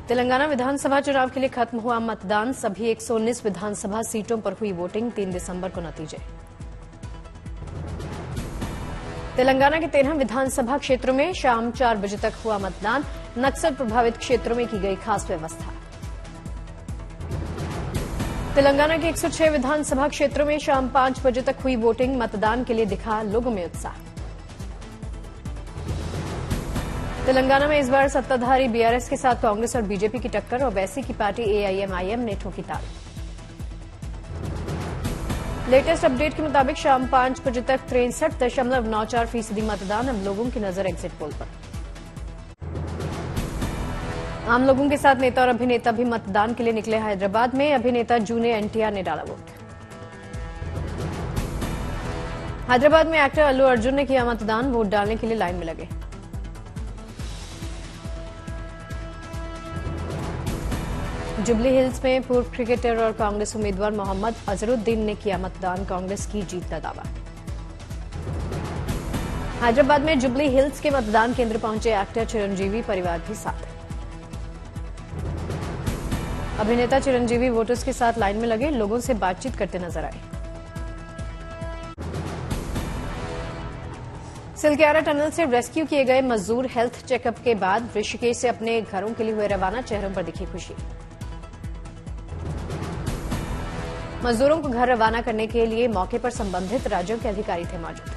तेलंगाना विधानसभा चुनाव के लिए खत्म हुआ मतदान। सभी 119 विधानसभा सीटों पर हुई वोटिंग। 3 दिसंबर को नतीजे। तेलंगाना के 13 विधानसभा क्षेत्रों में शाम 4 बजे तक हुआ मतदान। नक्सल प्रभावित क्षेत्रों में की गई खास व्यवस्था। तेलंगाना के 106 विधानसभा क्षेत्रों में शाम 5 बजे तक हुई वोटिंग। मतदान के लिए दिखा लोगों में उत्साह। तेलंगाना में इस बार सत्ताधारी बीआरएस के साथ कांग्रेस और बीजेपी की टक्कर। ओवैसी की पार्टी एआईएमआईएम ने ठोकी ताल। लेटेस्ट अपडेट के मुताबिक शाम 5 बजे तक 63.94% मतदान। अब लोगों की नजर एग्जिट पोल पर। आम लोगों के साथ नेता और अभिनेता भी मतदान के लिए निकले। हैदराबाद में अभिनेता जूनियर एनटीआर ने डाला वोट। हैदराबाद में एक्टर अल्लू अर्जुन ने किया मतदान। वोट डालने के लिए लाइन में लगे। जुबली हिल्स में पूर्व क्रिकेटर और कांग्रेस उम्मीदवार मोहम्मद अजहरुद्दीन ने किया मतदान। कांग्रेस की जीत का दावा। हैदराबाद में जुबली हिल्स के मतदान केंद्र पहुंचे एक्टर चिरंजीवी परिवार भी साथ। अभिनेता चिरंजीवी वोटर्स के साथ लाइन में लगे। लोगों से बातचीत करते नजर आए। सिलक्यारा टनल से रेस्क्यू किए गए मजदूर हेल्थ चेकअप के बाद ऋषिकेश से अपने घरों के लिए हुए रवाना। चेहरों पर दिखी खुशी। मजदूरों को घर रवाना करने के लिए मौके पर संबंधित राज्यों के अधिकारी थे मौजूद।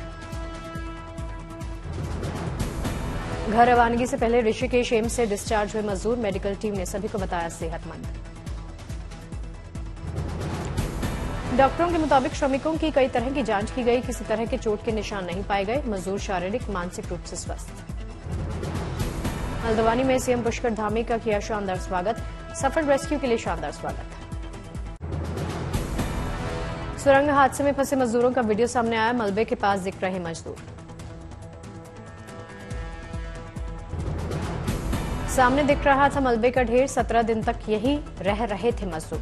घर रवानगी से पहले ऋषिकेश एम्स से डिस्चार्ज हुए मजदूर। मेडिकल टीम ने सभी को बताया सेहतमंद। डॉक्टरों के मुताबिक श्रमिकों की कई तरह की जांच की गई। किसी तरह के चोट के निशान नहीं पाए गए। मजदूर शारीरिक मानसिक रूप से स्वस्थ। हल्द्वानी में सीएम पुष्कर धामी का किया शानदार स्वागत। सफल रेस्क्यू के लिए शानदार स्वागत। सुरंग हादसे में फंसे मजदूरों का वीडियो सामने आया। मलबे के पास दिख रहे मजदूर। सामने दिख रहा था मलबे का ढेर। 17 दिन तक यही रह रहे थे मजदूर।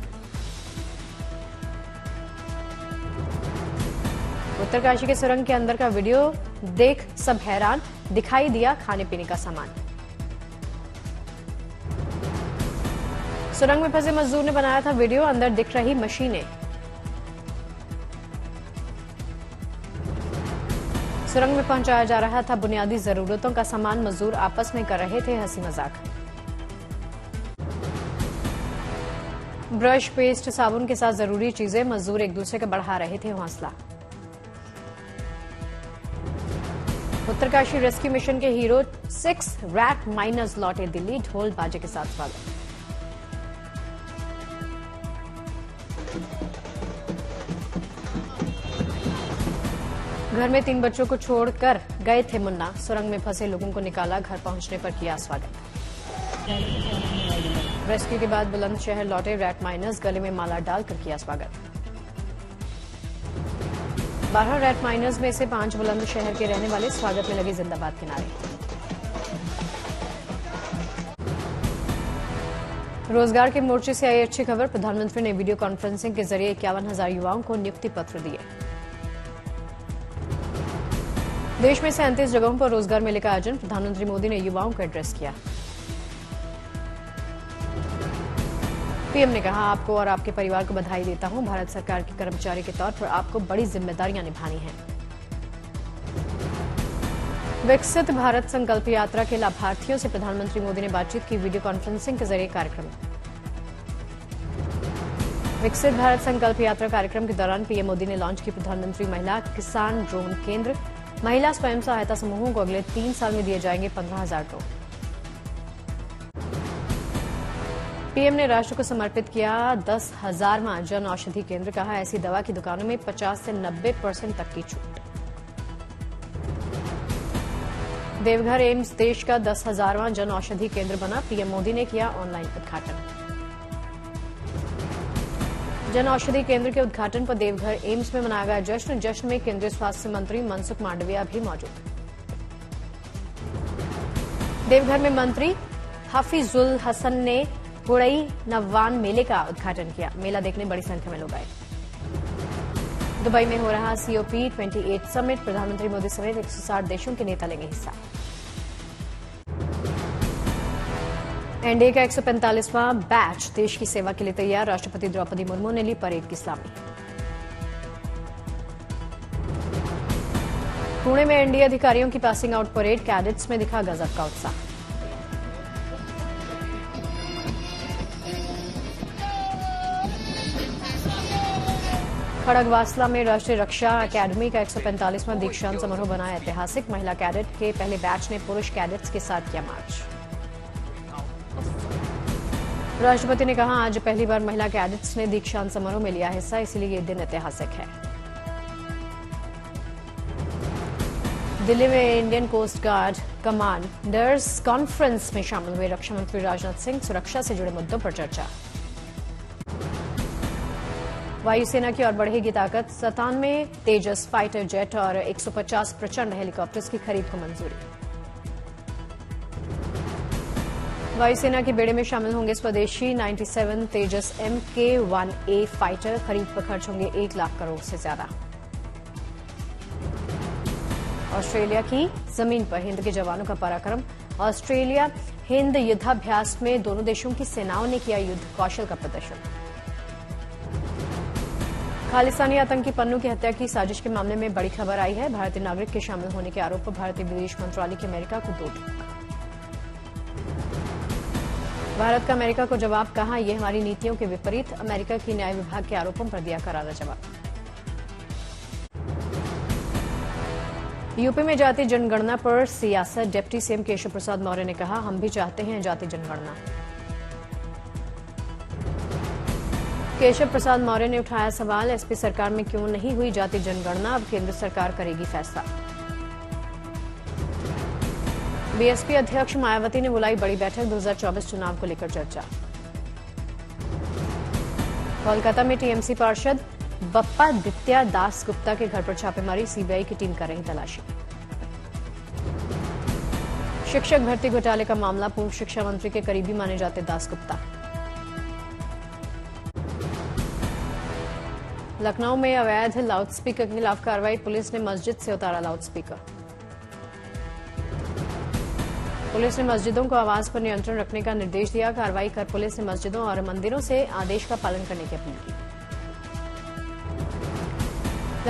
उत्तरकाशी के सुरंग के अंदर का वीडियो देख सब हैरान। दिखाई दिया खाने पीने का सामान। सुरंग में फंसे मजदूर ने बनाया था वीडियो। अंदर दिख रही मशीनें। सुरंग में पहुंचाया जा रहा था बुनियादी जरूरतों का सामान। मजदूर आपस में कर रहे थे हंसी मजाक। ब्रश पेस्ट साबुन के साथ जरूरी चीजें। मजदूर एक दूसरे का बढ़ा रहे थे हौसला। उत्तरकाशी रेस्क्यू मिशन के हीरो 6 रैट माइनर्स लौटे दिल्ली। ढोल बाजे के साथ स्वागत। घर में 3 बच्चों को छोड़कर गए थे मुन्ना। सुरंग में फंसे लोगों को निकाला। घर पहुंचने पर किया स्वागत। रेस्क्यू के बाद बुलंदशहर लौटे रैट माइनर्स। गले में माला डालकर किया स्वागत। 12 रैट माइनर्स में से 5 बुलंदशहर के रहने वाले। स्वागत में लगे जिंदाबाद के नारे। रोजगार के मोर्चे से आई अच्छी खबर। प्रधानमंत्री ने वीडियो कॉन्फ्रेंसिंग के जरिए 51,000 युवाओं को नियुक्ति पत्र दिए। देश में 37 जगहों पर रोजगार मेले का आयोजन। प्रधानमंत्री मोदी ने युवाओं को एड्रेस किया। पीएम ने कहा, आपको और आपके परिवार को बधाई देता हूं। भारत सरकार के कर्मचारी के तौर पर आपको बड़ी जिम्मेदारियां निभानी हैं। विकसित भारत संकल्प यात्रा के लाभार्थियों से प्रधानमंत्री मोदी ने बातचीत की। वीडियो कॉन्फ्रेंसिंग के जरिए कार्यक्रम। विकसित भारत संकल्प यात्रा कार्यक्रम के दौरान पीएम मोदी ने लॉन्च की प्रधानमंत्री महिला किसान ड्रोन केंद्र। महिला स्वयं सहायता समूहों को अगले 3 साल में दिए जाएंगे 15,000 ड्रोन। पीएम ने राष्ट्र को समर्पित किया 10,000वां जन औषधि केंद्र। कहा, ऐसी दवा की दुकानों में 50 से 90% तक की छूट। देवघर एम्स देश का 10,000वां जन औषधि केंद्र बना। पीएम मोदी ने किया ऑनलाइन उद्घाटन। जन औषधि केंद्र के उद्घाटन पर देवघर एम्स में मनाया गया जश्न। जश्न में केंद्रीय स्वास्थ्य मंत्री मनसुख मांडविया भी मौजूद। देवघर में मंत्री हफीजुल हसन ने गुड़ई नव्वान मेले का उद्घाटन किया। मेला देखने बड़ी संख्या में लोग आए। दुबई में हो रहा COP28 समिट। प्रधानमंत्री मोदी समेत 160 देशों के नेता लेंगे हिस्सा। एनडीए का 145वां बैच देश की सेवा के लिए तैयार, राष्ट्रपति द्रौपदी मुर्मू ने ली परेड की सलामी। पुणे में एनडीए अधिकारियों की पासिंग आउट परेड, कैडेट्स में दिखा गजब का उत्साह। खड़गवासला में राष्ट्रीय रक्षा अकादमी का 145वां दीक्षांत समारोह बना ऐतिहासिक, महिला कैडेट के पहले बैच ने पुरुष कैडेट्स के साथ किया मार्च। राष्ट्रपति ने कहा, आज पहली बार महिला कैडेट्स ने दीक्षांत समारोह में लिया हिस्सा, इसलिए ये दिन ऐतिहासिक है। दिल्ली में Indian coast guard commanders conference में शामिल हुए रक्षा मंत्री राजनाथ सिंह, सुरक्षा से जुड़े मुद्दों पर चर्चा। वायुसेना की ओर बढ़ेगी ताकत, 97 तेजस फाइटर जेट और 150 प्रचंड हेलीकॉप्टर्स की खरीद को मंजूरी। वायुसेना के बेड़े में शामिल होंगे स्वदेशी 97 तेजस MK-1A फाइटर, खरीद पर खर्च होंगे 1 लाख करोड़ से ज्यादा। ऑस्ट्रेलिया की जमीन पर हिंद के जवानों का पराक्रम, ऑस्ट्रेलिया हिंद युद्धाभ्यास में दोनों देशों की सेनाओं ने किया युद्ध कौशल का प्रदर्शन। खालिस्तानी आतंकी पन्नू की हत्या की साजिश के मामले में बड़ी खबर आई है, भारतीय नागरिक के शामिल होने के आरोप पर भारतीय विदेश मंत्रालय की अमेरिका को 2 टूक। भारत का अमेरिका को जवाब, कहा यह हमारी नीतियों के विपरीत, अमेरिका की न्याय विभाग के आरोपों पर दिया करारा जवाब। यूपी में जाति जनगणना पर सियासत, डिप्टी सीएम केशव प्रसाद मौर्य ने कहा, हम भी चाहते हैं जाति जनगणना। केशव प्रसाद मौर्य ने उठाया सवाल, एसपी सरकार में क्यों नहीं हुई जाति जनगणना, अब केंद्र सरकार करेगी फैसला। बीएसपी अध्यक्ष मायावती ने बुलाई बड़ी बैठक, 2024 चुनाव को लेकर चर्चा। कोलकाता में टीएमसी पार्षद बप्पा दित्या दास गुप्ता के घर पर छापेमारी, सीबीआई की टीम कर रही तलाशी। शिक्षक भर्ती घोटाले का मामला, पूर्व शिक्षा मंत्री के करीबी माने जाते दास गुप्ता। लखनऊ में अवैध लाउडस्पीकर के खिलाफ कार्रवाई, पुलिस ने मस्जिद से उतारा लाउडस्पीकर। पुलिस ने मस्जिदों को आवाज पर नियंत्रण रखने का निर्देश दिया, कार्रवाई कर पुलिस ने मस्जिदों और मंदिरों से आदेश का पालन करने की अपील की।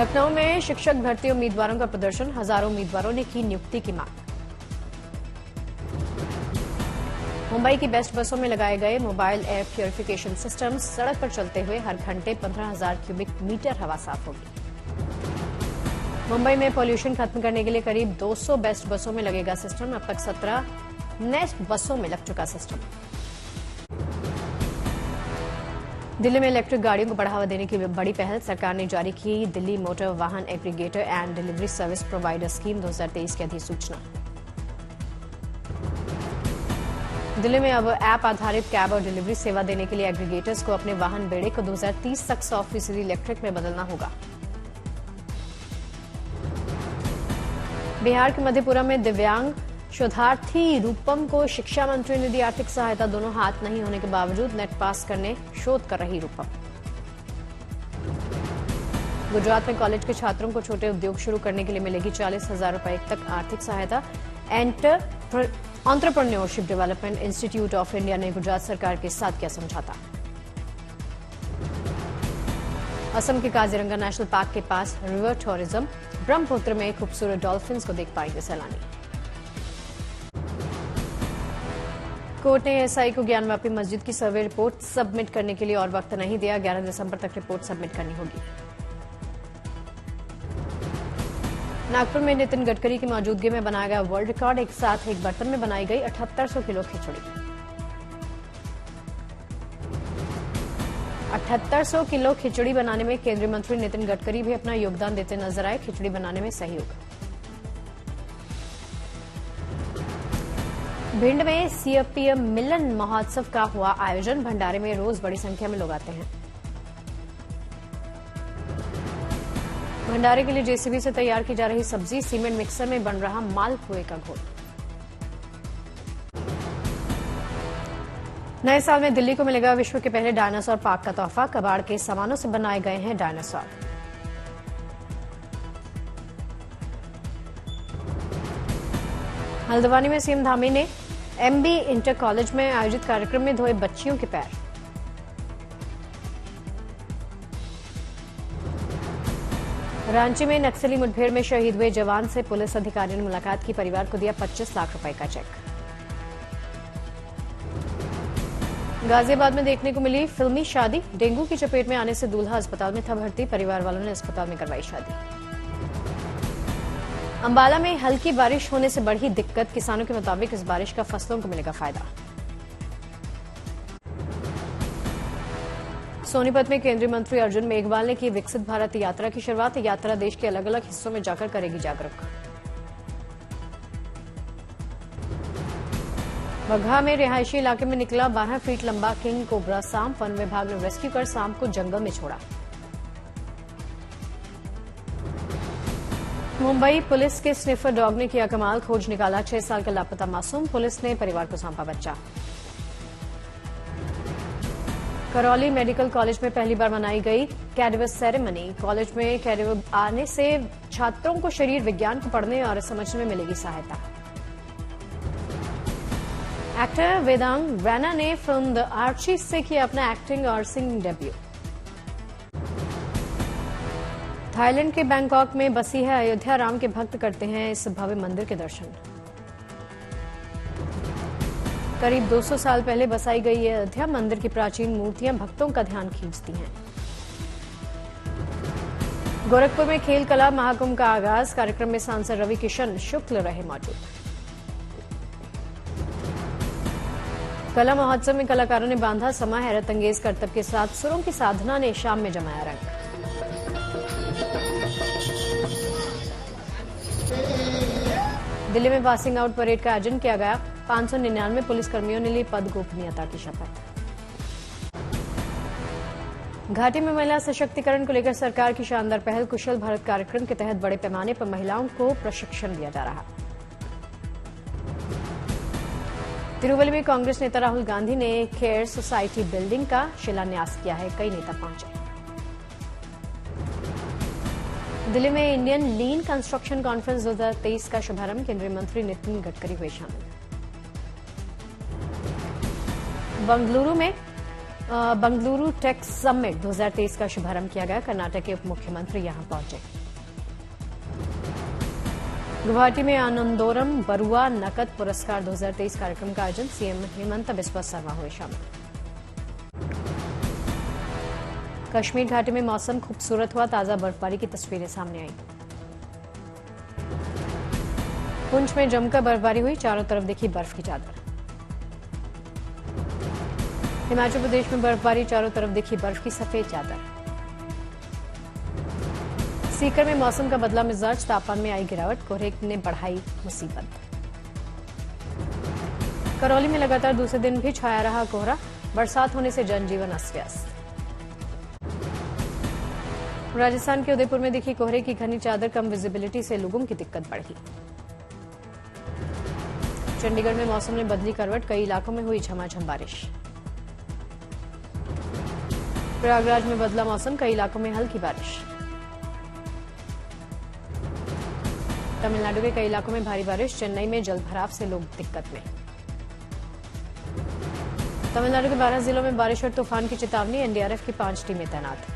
लखनऊ में शिक्षक भर्ती उम्मीदवारों का प्रदर्शन, हजारों उम्मीदवारों ने की नियुक्ति की मांग। मुंबई की बेस्ट बसों में लगाए गए मोबाइल एयर प्यूरिफिकेशन सिस्टम, सड़क पर चलते हुए हर घंटे 15,000 क्यूबिक मीटर हवा साफ होगी। मुंबई में पॉल्यूशन खत्म करने के लिए करीब 200 बेस्ट बसों में लगेगा सिस्टम, अब तक 17 नेक्स्ट बसों में लग चुका सिस्टम। दिल्ली में इलेक्ट्रिक गाड़ियों को बढ़ावा देने की बड़ी पहल, सरकार ने जारी की दिल्ली मोटर वाहन aggregator and delivery service provider scheme 2023 की अधिसूचना। दिल्ली में अब ऐप आधारित कैब और डिलीवरी सेवा देने के लिए एग्रीगेटर्स को अपने वाहन बेड़े को 2030 तक 100% इलेक्ट्रिक में बदलना होगा। बिहार के मधेपुरा में दिव्यांग शोधार्थी रूपम को शिक्षा मंत्री ने दी आर्थिक सहायता, दोनों हाथ नहीं होने के बावजूद नेट पास करने शोध कर रही रूपम। गुजरात में कॉलेज के छात्रों को छोटे उद्योग शुरू करने के लिए मिलेगी 40,000 रुपए तक आर्थिक सहायता। Entrepreneurship development institute of India ने गुजरात सरकार के साथ किया समझौता। असम के काजीरंगा नेशनल पार्क के पास रिवर टूरिज्म, ब्रह्मपुत्र में खूबसूरत डॉल्फिन्स को देख पाएंगे सैलानी। कोर्ट ने एएसआई को ज्ञानवापी मस्जिद की सर्वे रिपोर्ट सबमिट करने के लिए और वक्त नहीं दिया, 11 दिसंबर तक रिपोर्ट सबमिट करनी होगी। नागपुर में नितिन गडकरी की मौजूदगी में बनाया गया वर्ल्ड रिकॉर्ड, एक साथ एक बर्तन में बनाई गई 7800 किलो खिचड़ी। 7800 किलो खिचड़ी बनाने में केंद्रीय मंत्री नितिन गडकरी भी अपना योगदान देते नजर आए, खिचड़ी बनाने में सहयोग। भिंड में सीपीएम मिलन महोत्सव का हुआ आयोजन, भंडारे में रोज बड़ी संख्या में लोग आते हैं। भंडारे के लिए जेसीबी से तैयार की जा रही सब्जी, सीमेंट मिक्सर में बन रहा मालपुए का घोल। नए साल में दिल्ली को मिलेगा विश्व के पहले डायनासोर पार्क का तोहफा, कबाड़ के सामानों से बनाए गए हैं डायनासोर। हल्द्वानी में सीएम धामी ने एमबी इंटर कॉलेज में आयोजित कार्यक्रम में धोए बच्चियों के पैर। रांची में नक्सली मुठभेड़ में शहीद हुए जवान से पुलिस अधिकारी ने मुलाकात की, परिवार को दिया 25 लाख रुपए का चेक। गाजियाबाद में देखने को मिली फिल्मी शादी, डेंगू की चपेट में आने से दूल्हा अस्पताल में था भर्ती, परिवार वालों ने अस्पताल में करवाई शादी। अंबाला में हल्की बारिश होने से बढ़ी दिक्कत, किसानों के मुताबिक इस बारिश का फसलों को मिलेगा फायदा। सोनीपत में केंद्रीय मंत्री अर्जुन मेघवाल ने की विकसित भारत यात्रा की शुरुआत, यात्रा देश के अलग अलग हिस्सों में जाकर करेगी जागरूक। बगहा में रिहायशी इलाके में निकला 12 फीट लंबा किंग कोबरा सांप, वन विभाग ने रेस्क्यू कर सांप को जंगल में छोड़ा। मुंबई पुलिस के स्निफर डॉग ने किया कमाल, खोज निकाला 6 साल का लापता मासूम, पुलिस ने परिवार को सौंपा बच्चा। करौली मेडिकल कॉलेज में पहली बार मनाई गई कैडवस सेरेमनी, कॉलेज में कैडव आने से छात्रों को शरीर विज्ञान को पढ़ने और समझने में मिलेगी सहायता। एक्टर वेदांग रैना ने फिल्म द आर्ची से किया अपना एक्टिंग और सिंगिंग डेब्यू। थाईलैंड के बैंकॉक में बसी है अयोध्या, राम के भक्त करते हैं इस भव्य मंदिर के दर्शन। करीब 200 साल पहले बसाई गई ये अयोध्या, मंदिर की प्राचीन मूर्तियां भक्तों का ध्यान खींचती हैं। गोरखपुर में खेल कला महाकुंभ का आगाज, कार्यक्रम में सांसद रवि किशन शुक्ल रहे मौजूद। कला महोत्सव में कलाकारों ने बांधा समा, हैरत अंगेज करतब के साथ सुरों की साधना ने शाम में जमाया रंग। दिल्ली में पासिंग आउट परेड का आयोजन किया गया, 599 पुलिसकर्मियों ने ली पद गोपनीयता की शपथ। घाटी में महिला सशक्तिकरण को लेकर सरकार की शानदार पहल, कुशल भारत कार्यक्रम के तहत बड़े पैमाने पर महिलाओं को प्रशिक्षण दिया जा रहा। तिरुवल्लुवर में कांग्रेस नेता राहुल गांधी ने केयर सोसाइटी बिल्डिंग का शिलान्यास किया है, कई नेता पहुंचे। दिल्ली में इंडियन लीन कंस्ट्रक्शन कॉन्फ्रेंस 2023 का शुभारंभ, केंद्रीय मंत्री नितिन गडकरी हुए शामिल। बंगलुरु टेक समिट 2023 का शुभारंभ किया गया, कर्नाटक के उप मुख्यमंत्री यहां पहुंचे। गुवाहाटी में आनंदोरम बरुआ नकद पुरस्कार 2023 कार्यक्रम का आयोजन, सीएम हेमंत बिस्वा शर्मा हुए शामिल। कश्मीर घाटी में मौसम खूबसूरत हुआ, ताजा बर्फबारी की तस्वीरें सामने आई। पुंछ में जमकर बर्फबारी हुई, चारों तरफ दिखी बर्फ की चादर। हिमाचल प्रदेश में बर्फबारी, चारों तरफ दिखी बर्फ की सफेद चादर। सीकर में मौसम का बदला मिजाज, तापमान में आई गिरावट, कोहरे ने बढ़ाई मुसीबत। करौली में लगातार दूसरे दिन भी छाया रहा कोहरा, बरसात होने से जनजीवन अस्त व्यस्त। राजस्थान के उदयपुर में दिखी कोहरे की घनी चादर, कम विजिबिलिटी से लोगों की दिक्कत बढ़ी। चंडीगढ़ में मौसम ने बदली करवट, कई इलाकों में हुई झमाझम बारिश। प्रयागराज में बदला मौसम, कई इलाकों में हल्की बारिश। तमिलनाडु के कई इलाकों में भारी बारिश, चेन्नई में जलभराव से लोग दिक्कत में। तमिलनाडु के 12 जिलों में बारिश और तूफान की चेतावनी, एनडीआरएफ की 5 टीमें तैनात।